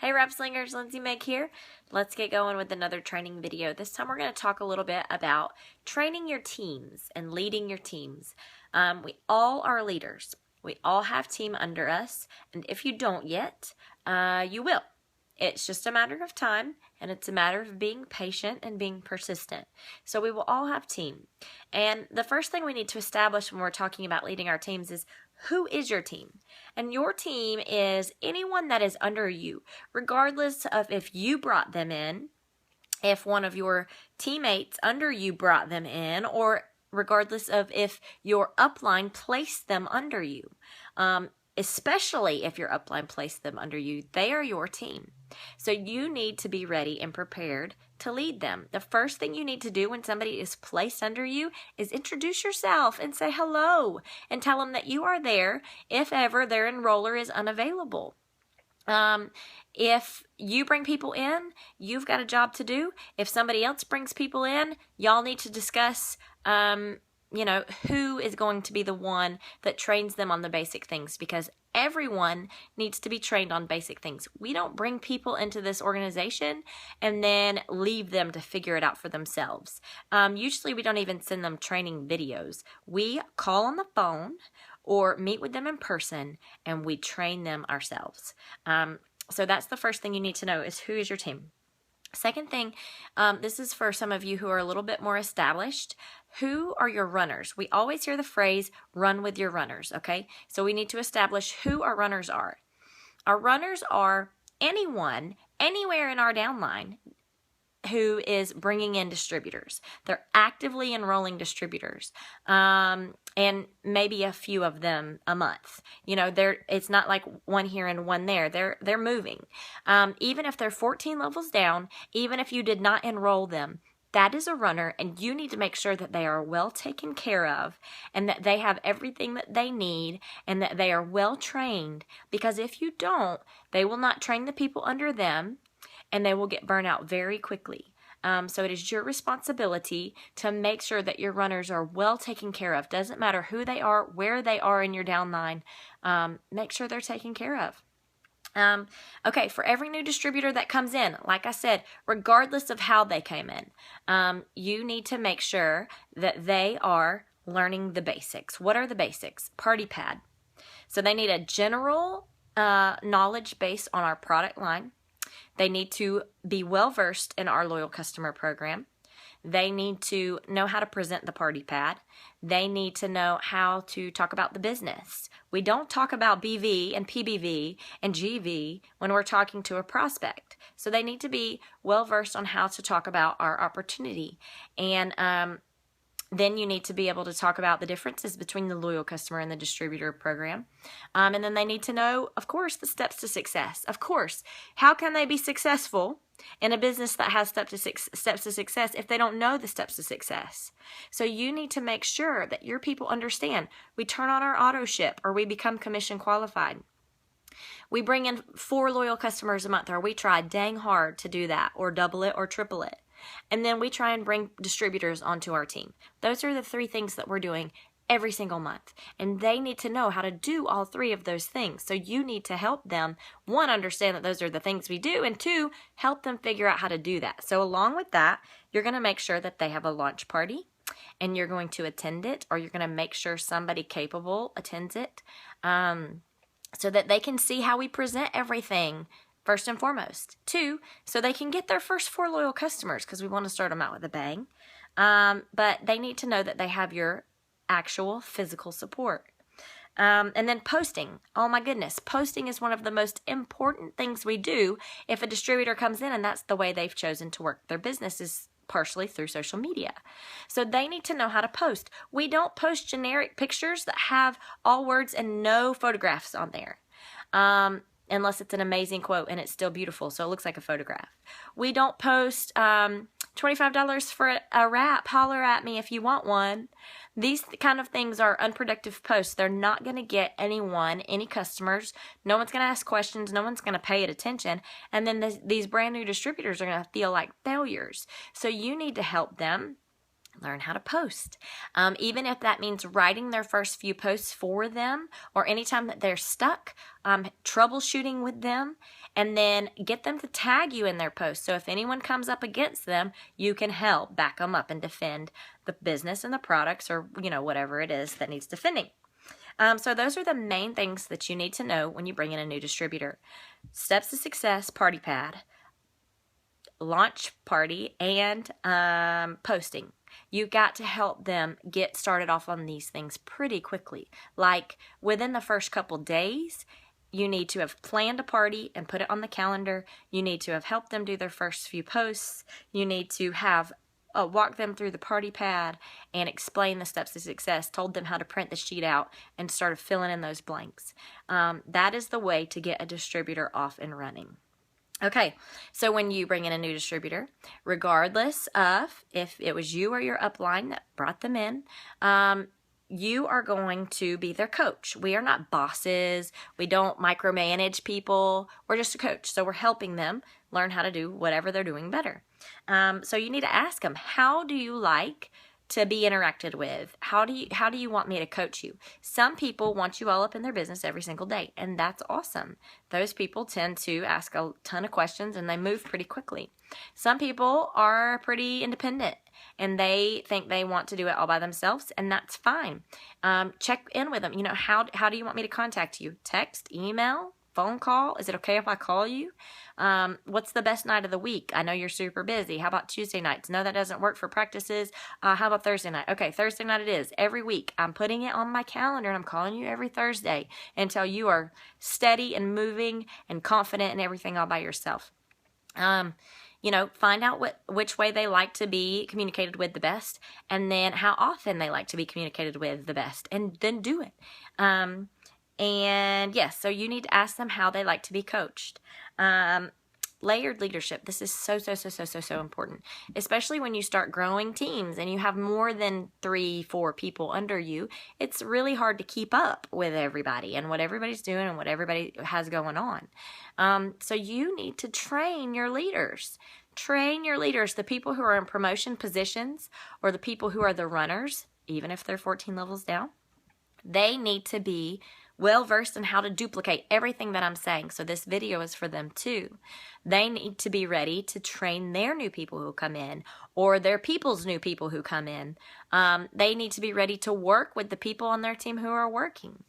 Hey Rep Slingers, Lindsay Meg here. Let's get going with another training video. This time we're going to talk a little bit about training your teams and leading your teams. We all are leaders. We all have team under us, and if you don't yet, you will. It's just a matter of time, and it's a matter of being patient and being persistent. So we will all have team. And the first thing we need to establish when we're talking about leading our teams is, who is your team? And your team is anyone that is under you, regardless of if you brought them in, if one of your teammates under you brought them in, or regardless of if your upline placed them under you. Especially if your upline placed them under you, they are your team. So you need to be ready and prepared to lead them. The first thing you need to do when somebody is placed under you is introduce yourself and say hello and tell them that you are there if ever their enroller is unavailable. If you bring people in, you've got a job to do. If somebody else brings people in, y'all need to discuss who is going to be the one that trains them on the basic things, because everyone needs to be trained on basic things. We don't bring people into this organization and then leave them to figure it out for themselves. Usually we don't even send them training videos. We call on the phone or meet with them in person and we train them ourselves. So that's the first thing you need to know is, who is your team? Second thing, this is for some of you who are a little bit more established. Who are your runners? We always hear the phrase, run with your runners, okay? So we need to establish who our runners are. Our runners are anyone, anywhere in our downline who is bringing in distributors. They're actively enrolling distributors, and maybe a few of them a month. It's not like one here and one there. They're moving. Even if they're 14 levels down, even if you did not enroll them, that is a runner, and you need to make sure that they are well taken care of and that they have everything that they need and that they are well trained, because if you don't, they will not train the people under them and they will get burnt out very quickly. So it is your responsibility to make sure that your runners are well taken care of. Doesn't matter who they are, where they are in your downline, make sure they're taken care of. Okay, for every new distributor that comes in, like I said, regardless of how they came in, you need to make sure that they are learning the basics. What are the basics? Party pad. So they need a general knowledge base on our product line. They need to be well versed in our loyal customer program. They need to know how to present the party pad. They need to know how to talk about the business. We don't talk about BV and PBV and GV when we're talking to a prospect. So they need to be well versed on how to talk about our opportunity. And then you need to be able to talk about the differences between the loyal customer and the distributor program. And then they need to know, of course, the steps to success. Of course, how can they be successful in a business that has steps to success if they don't know the steps to success? So you need to make sure that your people understand. We turn on our auto ship or we become commission qualified. We bring in 4 loyal customers a month, or we try dang hard to do that, or double it or triple it. And then we try and bring distributors onto our team. Those are the 3 things that we're doing every single month. And they need to know how to do all 3 of those things. So you need to help them, 1, understand that those are the things we do, and 2, help them figure out how to do that. So along with that, you're going to make sure that they have a launch party and you're going to attend it, or you're going to make sure somebody capable attends it, so that they can see how we present everything. First and foremost. 2, so they can get their first 4 loyal customers, because we want to start them out with a bang. But they need to know that they have your actual physical support. And then posting. Oh my goodness. Posting is one of the most important things we do if a distributor comes in and that's the way they've chosen to work their business, is partially through social media. So they need to know how to post. We don't post generic pictures that have all words and no photographs on there. Unless it's an amazing quote and it's still beautiful, so it looks like a photograph. We don't post $25 for a wrap. Holler at me if you want one. These kind of things are unproductive posts. They're not going to get any customers. No one's going to ask questions. No one's going to pay it attention. And then these brand new distributors are going to feel like failures. So you need to help them learn how to post. Even if that means writing their first few posts for them, or anytime that they're stuck, troubleshooting with them and then get them to tag you in their posts. So if anyone comes up against them, you can help back them up and defend the business and the products, or whatever it is that needs defending. So those are the main things that you need to know when you bring in a new distributor. Steps to success, party pad, launch party, and posting. You've got to help them get started off on these things pretty quickly. Like within the first couple days, you need to have planned a party and put it on the calendar. You need to have helped them do their first few posts. You need to have walk them through the party pad and explain the steps to success, told them how to print the sheet out, and started filling in those blanks. That is the way to get a distributor off and running. Okay, so when you bring in a new distributor, regardless of if it was you or your upline that brought them in, you are going to be their coach. We are not bosses. We don't micromanage people. We're just a coach. So we're helping them learn how to do whatever they're doing better. So you need to ask them, how do you like to be interacted with? How do you want me to coach you? Some people want you all up in their business every single day, and that's awesome. Those people tend to ask a ton of questions and they move pretty quickly. Some people are pretty independent and they think they want to do it all by themselves, and that's fine. Check in with them. How do you want me to contact you? Text, email, phone call? Is it okay if I call you? What's the best night of the week? I know you're super busy. How about Tuesday nights? No, that doesn't work for practices. How about Thursday night? Okay, Thursday night it is. Every week I'm putting it on my calendar and I'm calling you every Thursday until you are steady and moving and confident in everything all by yourself. Find out which way they like to be communicated with the best, and then how often they like to be communicated with the best, and then do it. And yes, so you need to ask them how they like to be coached. Layered leadership. This is so important, especially when you start growing teams and you have more than 3-4 people under you. It's really hard to keep up with everybody and what everybody's doing and what everybody has going on. So you need to train your leaders. Train your leaders, the people who are in promotion positions or the people who are the runners, even if they're 14 levels down. They need to be well-versed in how to duplicate everything that I'm saying. So this video is for them too. They need to be ready to train their new people who come in, or their people's new people who come in. They need to be ready to work with the people on their team who are working.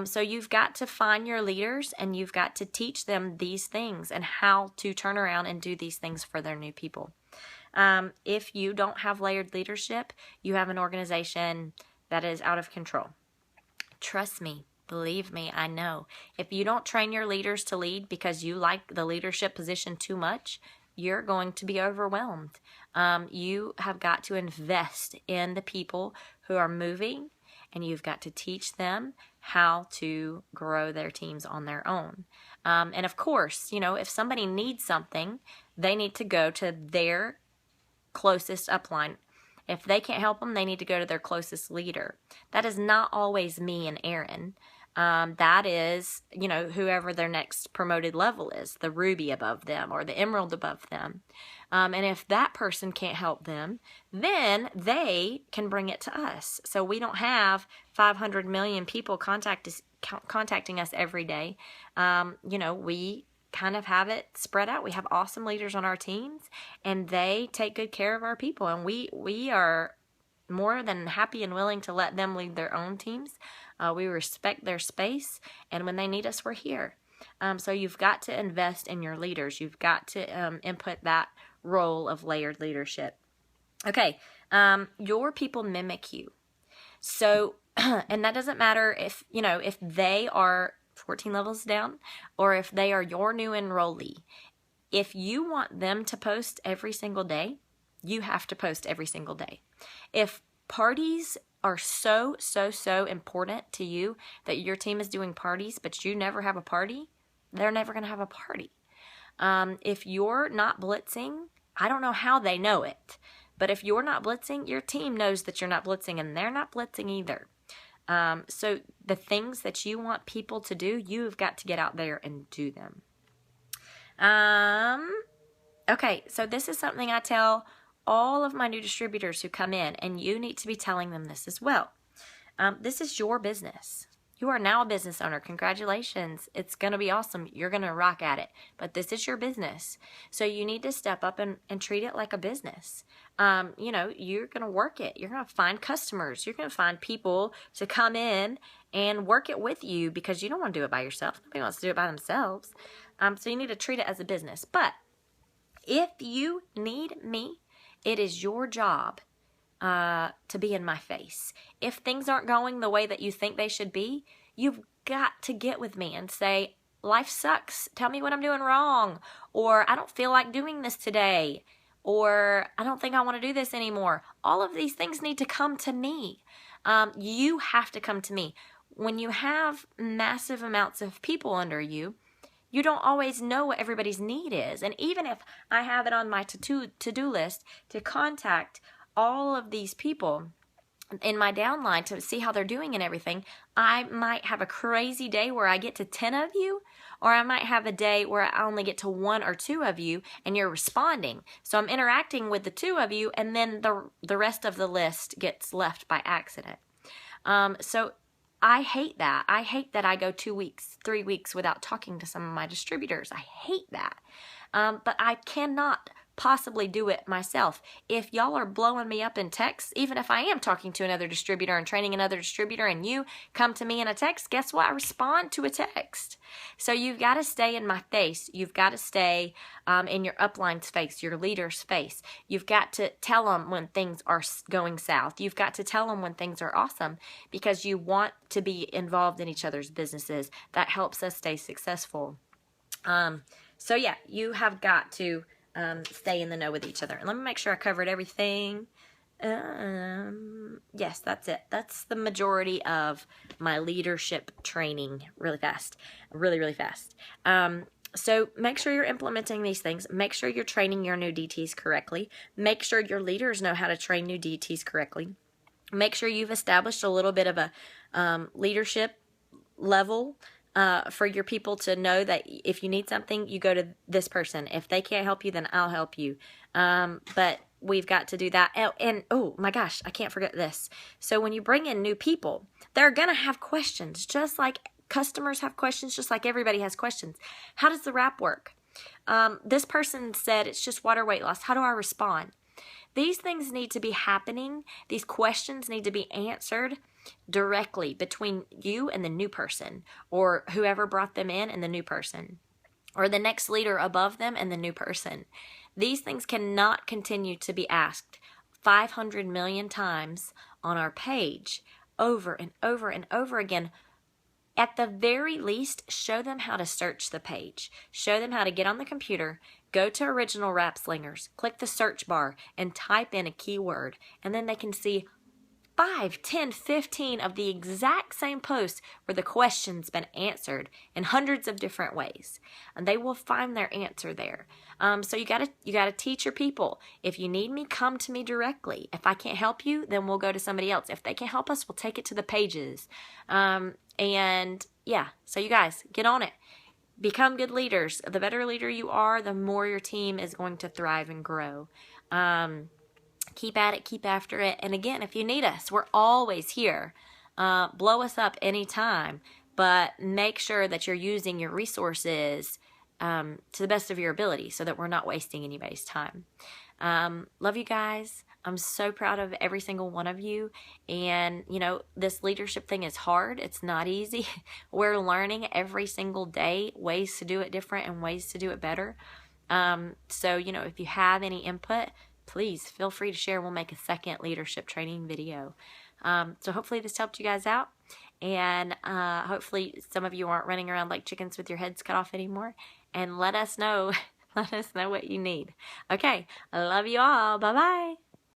So you've got to find your leaders and you've got to teach them these things and how to turn around and do these things for their new people. If you don't have layered leadership, you have an organization that is out of control. Trust me. Believe me, I know. If you don't train your leaders to lead because you like the leadership position too much, you're going to be overwhelmed. You have got to invest in the people who are moving, and you've got to teach them how to grow their teams on their own. And of course, if somebody needs something, they need to go to their closest upline. If they can't help them, they need to go to their closest leader. That is not always me and Aaron. That is, whoever their next promoted level is, the ruby above them or the emerald above them. And if that person can't help them, then they can bring it to us. So we don't have 500 million people contacting us every day. We kind of have it spread out. We have awesome leaders on our teams, and they take good care of our people. And we are more than happy and willing to let them lead their own teams. We respect their space, and when they need us, we're here. So you've got to invest in your leaders. You've got to input that role of layered leadership. Okay, your people mimic you. So, and that doesn't matter if they are 14 levels down or if they are your new enrollee. If you want them to post every single day, you have to post every single day. If parties are so important to you that your team is doing parties, but you never have a party, they're never going to have a party. If you're not blitzing, I don't know how they know it, but if you're not blitzing, your team knows that you're not blitzing, and they're not blitzing either. So the things that you want people to do, you've got to get out there and do them. Okay, so this is something I tell all of my new distributors who come in, and you need to be telling them this as well. This is your business. You are now a business owner. Congratulations. It's going to be awesome. You're going to rock at it. But this is your business. So you need to step up and treat it like a business. You know, you're going to work it. You're going to find customers. You're going to find people to come in and work it with you because you don't want to do it by yourself. Nobody wants to do it by themselves. So you need to treat it as a business. But if you need me, it is your job to be in my face. If things aren't going the way that you think they should be, you've got to get with me and say, life sucks. Tell me what I'm doing wrong. Or I don't feel like doing this today. Or I don't think I want to do this anymore. All of these things need to come to me. You have to come to me. When you have massive amounts of people under you, you don't always know what everybody's need is. And even if I have it on my to-do list to contact all of these people in my downline to see how they're doing and everything, I might have a crazy day where I get to 10 of you, or I might have a day where I only get to 1 or 2 of you and you're responding. So I'm interacting with the 2 of you, and then the rest of the list gets left by accident. So I hate that. I hate that I go 2 weeks, 3 weeks without talking to some of my distributors. I hate that. But I cannot possibly do it myself. If y'all are blowing me up in texts, even if I am talking to another distributor and training another distributor and you come to me in a text, guess what? I respond to a text. So you've got to stay in my face. You've got to stay in your upline's face, your leader's face. You've got to tell them when things are going south. You've got to tell them when things are awesome, because you want to be involved in each other's businesses. That helps us stay successful. So yeah, you have got to stay in the know with each other. And let me make sure I covered everything. Yes, that's it. That's the majority of my leadership training really fast. Really fast. So make sure you're implementing these things. Make sure you're training your new DTs correctly. Make sure your leaders know how to train new DTs correctly. Make sure you've established a little bit of a leadership level for your people to know that if you need something, you go to this person. If they can't help you, then I'll help you. But we've got to do that. And oh my gosh, I can't forget this. So when you bring in new people, they're going to have questions, just like customers have questions, just like everybody has questions. How does the wrap work? This person said it's just water weight loss. How do I respond? These things need to be happening. These questions need to be answered directly between you and the new person, or whoever brought them in and the new person, or the next leader above them and the new person. These things cannot continue to be asked 500 million times on our page over and over and over again. At the very least, show them how to search the page. Show them how to get on the computer, go to Original Wrap Slingers, click the search bar, and type in a keyword. And then they can see 5, 10, 15 of the exact same posts where the question's been answered in hundreds of different ways. And they will find their answer there. So you gotta teach your people. If you need me, come to me directly. If I can't help you, then we'll go to somebody else. If they can't help us, we'll take it to the pages. And yeah, so you guys, get on it. Become good leaders. The better leader you are, the more your team is going to thrive and grow. Keep at it, keep after it. And again, if you need us, we're always here. Blow us up anytime, but make sure that you're using your resources to the best of your ability so that we're not wasting anybody's time. Love you guys. I'm so proud of every single one of you. And, you know, this leadership thing is hard. It's not easy. We're learning every single day ways to do it different and ways to do it better. So, you know, if you have any input, please feel free to share. We'll make a second leadership training video. So hopefully this helped you guys out. And hopefully some of you aren't running around like chickens with your heads cut off anymore. And let us know, let us know what you need. Okay, I love you all. Bye-bye.